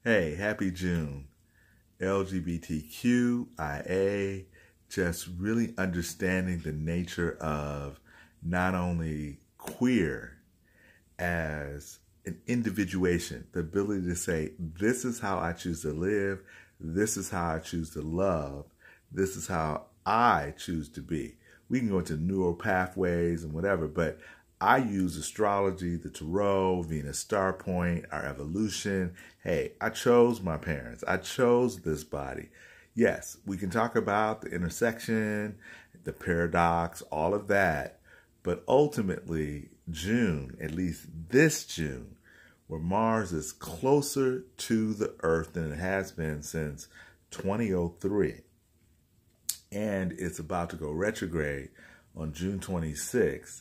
Hey, happy June. LGBTQIA, just really understanding the nature of not only queer as an individuation, the ability to say, this is how I choose to live, this is how I choose to love, this is how I choose to be. We can go into neural pathways and whatever, but I use astrology, the tarot, Venus star point, our evolution. Hey, I chose my parents. I chose this body. Yes, we can talk about the intersection, the paradox, all of that. But ultimately, June, at least this June, where Mars is closer to the Earth than it has been since 2003. And it's about to go retrograde on June 26th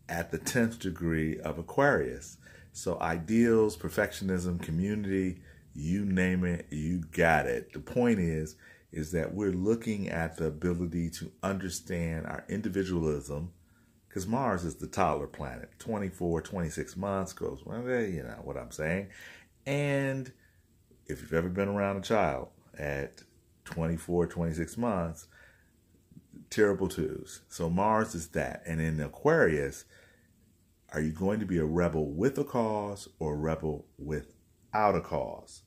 at the 10th degree of Aquarius. So ideals, perfectionism, community, you name it, you got it. The point is that we're looking at the ability to understand our individualism, because Mars is the toddler planet. 24, 26 months goes, well, you know what I'm saying. And if you've ever been around a child at 24, 26 months, terrible twos. So Mars is that. And in Aquarius, are you going to be a rebel with a cause or a rebel without a cause?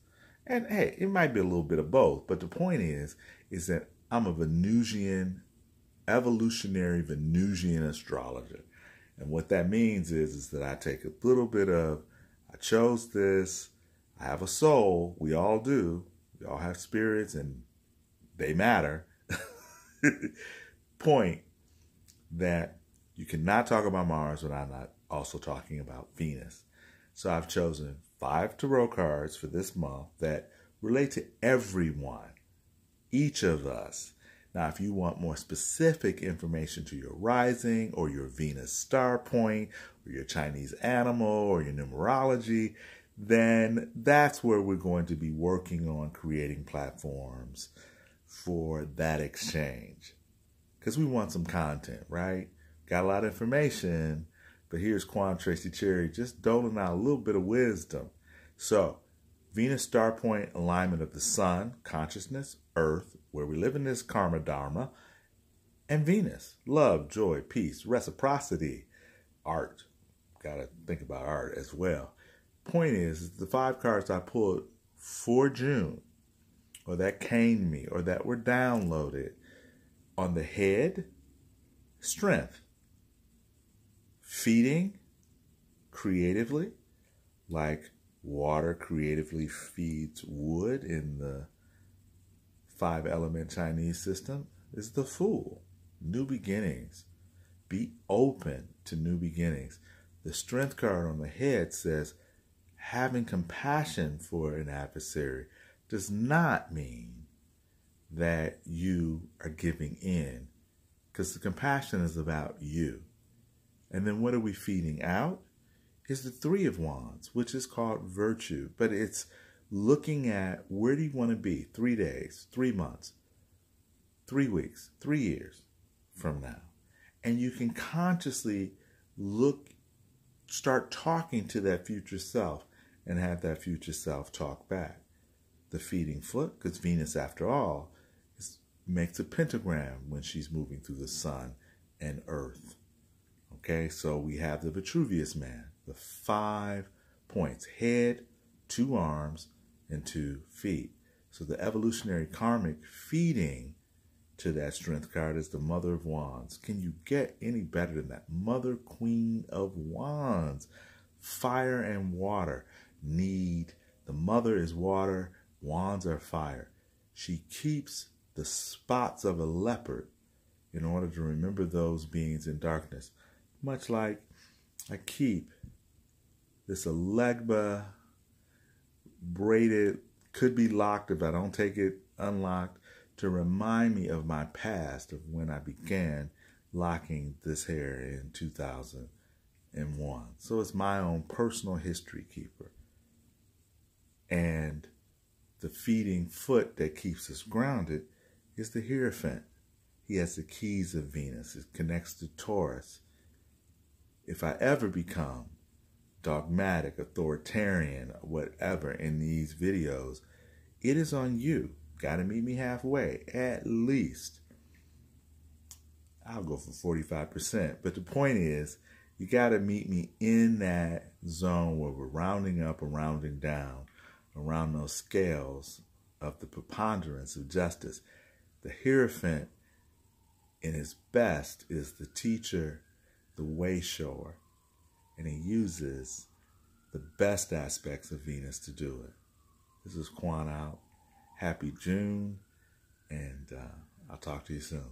And hey, it might be a little bit of both. But the point is that I'm a Venusian, evolutionary Venusian astrologer. And what that means is that I take a little bit of, I chose this, I have a soul, we all do. We all have spirits and they matter. Point that you cannot talk about Mars without not also talking about Venus. So I've chosen 5 tarot cards for this month that relate to everyone, each of us. Now, if you want more specific information to your rising or your Venus star point or your Chinese animal or your numerology, then that's where we're going to be working on creating platforms for that exchange. Because we want some content, right? Got a lot of information, but here's Quan Tracy Cherry just doling out a little bit of wisdom. So, Venus star point alignment of the sun, consciousness, earth, where we live in this karma dharma, and Venus, love, joy, peace, reciprocity, art. Got to think about art as well. Point is the 5 cards I pulled for June, or that came to me, or that were downloaded, on the head, strength, feeding creatively, like water creatively feeds wood in the 5-element Chinese system, is the Fool. New beginnings. Be open to new beginnings. The strength card on the head says having compassion for an adversary does not mean that you are giving in, because the compassion is about you. And then what are we feeding out? Is the 3 of Wands, which is called virtue, but it's looking at where do you want to be 3 days, 3 months, 3 weeks, 3 years from now. And you can consciously start talking to that future self and have that future self talk back. The feeding foot, because Venus, after all, makes a pentagram when she's moving through the sun and earth. Okay, so we have the Vitruvius man, the 5 points, head, 2 arms, and 2 feet. So the evolutionary karmic feeding to that strength card is the Mother of Wands. Can you get any better than that? Mother, Queen of Wands. Fire and water need. The mother is water, wands are fire. She keeps the spots of a leopard in order to remember those beings in darkness. Much like I keep this Alegba braided, could be locked if I don't take it unlocked, to remind me of my past, of when I began locking this hair in 2001. So it's my own personal history keeper. And the feeding foot that keeps us grounded is the Hierophant. He has the keys of Venus. It connects to Taurus. If I ever become dogmatic, authoritarian, whatever in these videos, it is on you. Got to meet me halfway, at least. I'll go for 45%. But the point is, you got to meet me in that zone where we're rounding up or rounding down around those scales of the preponderance of justice. The Hierophant, in his best, is the teacher, the way shower, and he uses the best aspects of Venus to do it. This is Quan out. Happy June, and I'll talk to you soon.